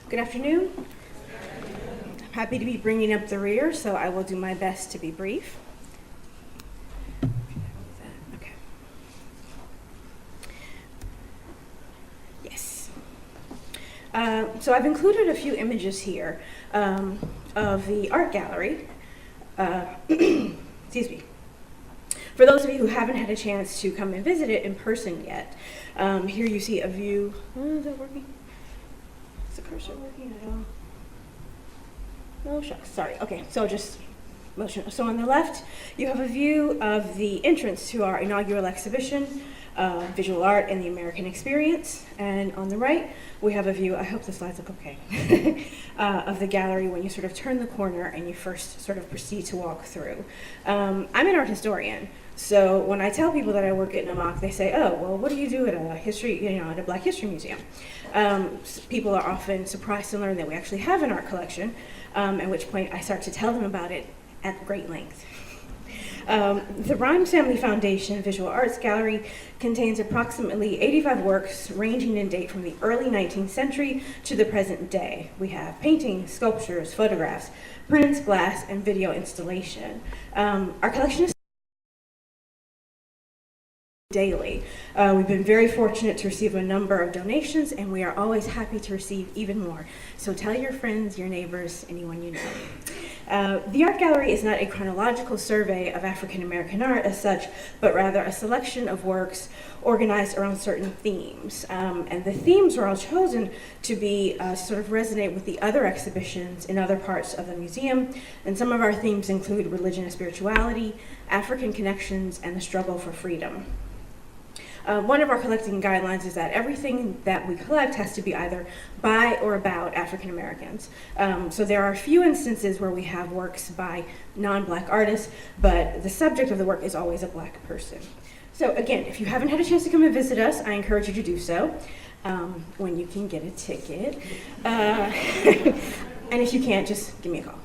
Good afternoon. I'm happy to be bringing up the rear, so I will do my best to be brief. Okay. Yes. So I've included a few images here of the art gallery. Excuse me. For those of you who haven't had a chance to come and visit it in person yet, here you see a view. Is that working? Is the cursor working at all? No, shucks, sorry. Okay, so just motion. So on the left, you have a view of the entrance to our inaugural exhibition, Visual Art and the American Experience. And on the right, we have a view, I hope the slides look okay, of the gallery when you sort of turn the corner and you first sort of proceed to walk through. I'm an art historian. So when I tell people that I work at NMOC, they say, "Oh, well, what do you do at a history, at a Black History Museum?" People are often surprised to learn that we actually have an art collection, at which point I start to tell them about it at great length. The Rhymes Family Foundation Visual Arts Gallery contains approximately 85 works ranging in date from the early 19th century to the present day. We have paintings, sculptures, photographs, prints, glass, and video installation. Our collection is daily. We've been very fortunate to receive a number of donations, and we are always happy to receive even more. So tell your friends, your neighbors, anyone you know. The art gallery is not a chronological survey of African American art as such, but rather a selection of works organized around certain themes. And the themes were all chosen to be sort of resonate with the other exhibitions in other parts of the museum. And some of our themes include religion and spirituality, African connections, and the struggle for freedom. One of our collecting guidelines is that everything that we collect has to be either by or about African Americans. So there are a few instances where we have works by non-Black artists, but the subject of the work is always a Black person. So again, if you haven't had a chance to come and visit us, I encourage you to do so when you can get a ticket. And if you can't, just give me a call.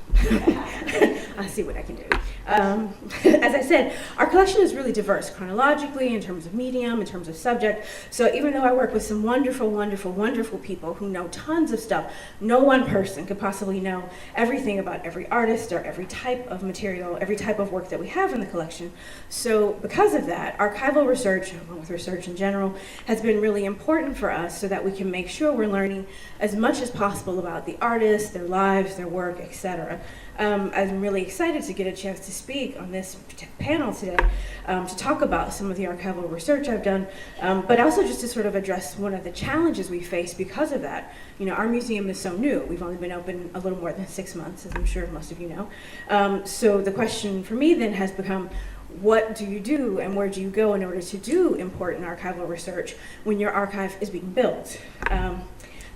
I'll see what I can do. As I said, our collection is really diverse chronologically, in terms of medium, in terms of subject. So even though I work with some wonderful, wonderful, wonderful people who know tons of stuff, no one person could possibly know everything about every artist or every type of material, every type of work that we have in the collection. So because of that, archival research, along with research in general, has been really important for us so that we can make sure we're learning as much as possible about the artists, their lives, their work, etc. I'm really excited to get a chance to speak on this panel today to talk about some of the archival research I've done, but also just to sort of address one of the challenges we face because of that. Our museum is so new. We've only been open a little more than 6 months, as I'm sure most of you know. So the question for me then has become, what do you do and where do you go in order to do important archival research when your archive is being built?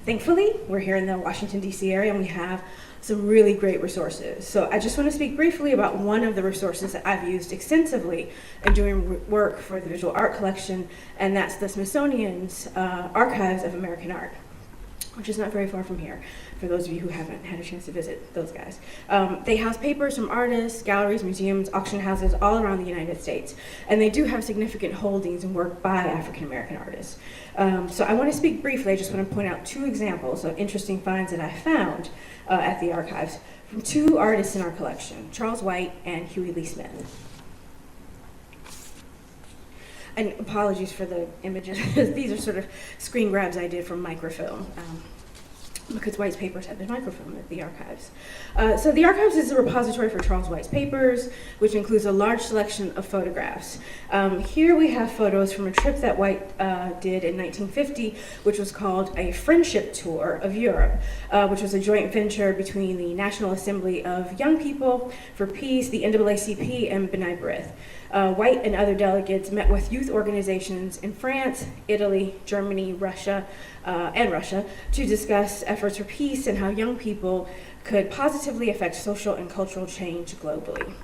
Thankfully, we're here in the Washington, D.C. area, and we have some really great resources. So I just want to speak briefly about one of the resources that I've used extensively in doing work for the Visual Art Collection, and that's the Smithsonian's Archives of American Art, which is not very far from here, for those of you who haven't had a chance to visit those guys. They house papers from artists, galleries, museums, auction houses all around the United States. And they do have significant holdings and work by African American artists. So I want to speak briefly, I just want to point out 2 examples of interesting finds that I found at the archives from 2 artists in our collection, Charles White and Huey Lee Smith. And apologies for the images. These are sort of screen grabs I did from microfilm, because White's papers have been microfilmed at the archives. So the archives is a repository for Charles White's papers, which includes a large selection of photographs. Here we have photos from a trip that White did in 1950, which was called a Friendship Tour of Europe, which was a joint venture between the National Assembly of Young People for Peace, the NAACP, and B'nai B'rith. White and other delegates met with youth organizations in France, Italy, Germany, Russia, to discuss efforts for peace and how young people could positively affect social and cultural change globally.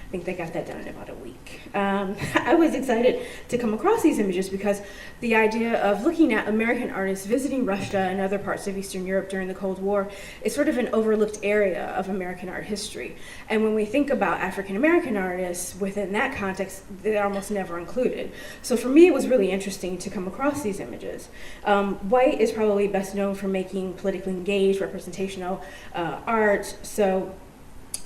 I think they got that done in about a week. I was excited to come across these images because the idea of looking at American artists visiting Russia and other parts of Eastern Europe during the Cold War is sort of an overlooked area of American art history. And when we think about African American artists within that context, they're almost never included. So for me, it was really interesting to come across these images. White is probably best known for making politically engaged, representational art. So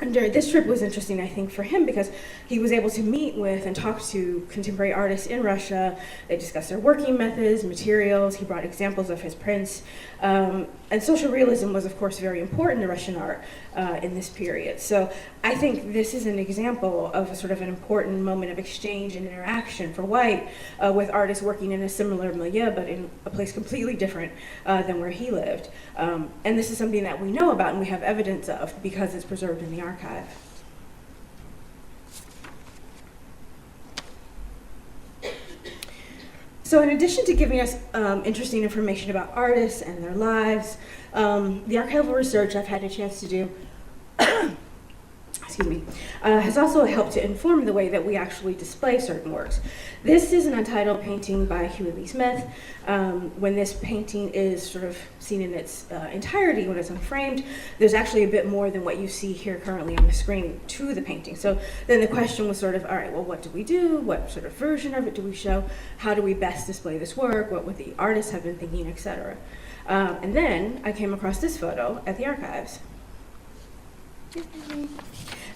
this trip was interesting, I think, for him because he was able to meet with and talk to contemporary artists in Russia. They discussed their working methods, materials. He brought examples of his prints. And social realism was, of course, very important to Russian art in this period. So I think this is an example of a sort of an important moment of exchange and interaction for White with artists working in a similar milieu, but in a place completely different than where he lived. And this is something that we know about and we have evidence of because it's preserved in the archive. So in addition to giving us interesting information about artists and their lives, the archival research I've had a chance to do excuse me, has also helped to inform the way that we actually display certain works. This is an untitled painting by Huey Lee Smith. When this painting is sort of seen in its entirety, when it's unframed, there's actually a bit more than what you see here currently on the screen to the painting. So then the question was sort of, all right, well, what do we do? What sort of version of it do we show? How do we best display this work? What would the artists have been thinking, etc.? And then I came across this photo at the archives.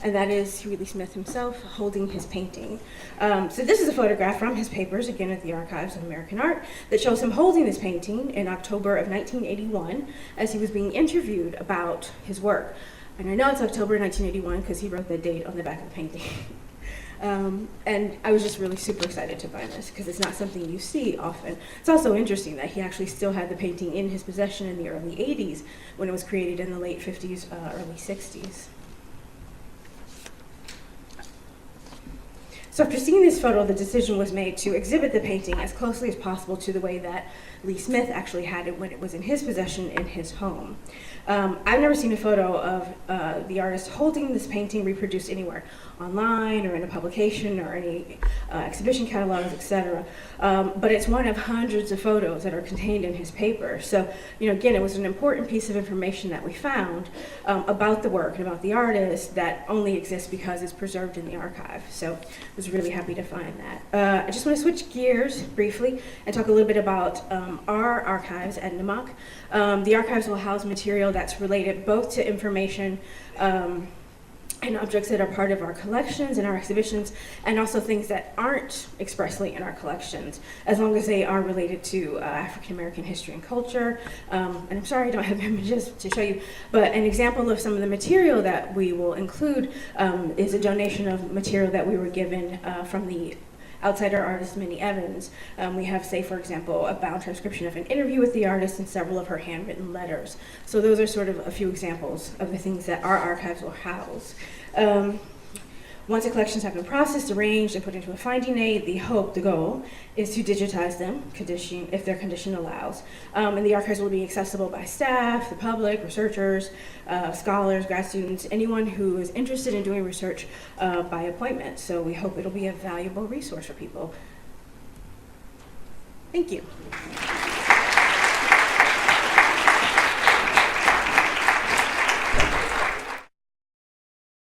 And that is Huey Lee Smith himself holding his painting. So this is a photograph from his papers, again at the Archives of American Art, that shows him holding this painting in October of 1981 as he was being interviewed about his work. And I know it's October 1981 because he wrote the date on the back of the painting. And I was just really super excited to find this because it's not something you see often. It's also interesting that he actually still had the painting in his possession in the early 80s when it was created in the late 50s, early 60s. So after seeing this photo, the decision was made to exhibit the painting as closely as possible to the way that Lee Smith actually had it when it was in his possession in his home. I've never seen a photo of the artist holding this painting reproduced anywhere, online or in a publication or any exhibition catalogs, etc. But it's one of hundreds of photos that are contained in his paper. So, again, it was an important piece of information that we found about the work and about the artist that only exists because it's preserved in the archive. So I was really happy to find that. I just want to switch gears briefly and talk a little bit about our archives at NMOC. The archives will house material that's related both to information and objects that are part of our collections and our exhibitions, and also things that aren't expressly in our collections, as long as they are related to African American history and culture. And I'm sorry I don't have images to show you, but an example of some of the material that we will include is a donation of material that we were given from the outsider artist Minnie Evans. We have, say, for example, a bound transcription of an interview with the artist and several of her handwritten letters. So those are sort of a few examples of the things that our archives will house. Once the collections have been processed, arranged, and put into a finding aid, the goal, is to digitize them, if their condition allows. And the archives will be accessible by staff, the public, researchers, scholars, grad students, anyone who is interested in doing research by appointment. So we hope it'll be a valuable resource for people. Thank you.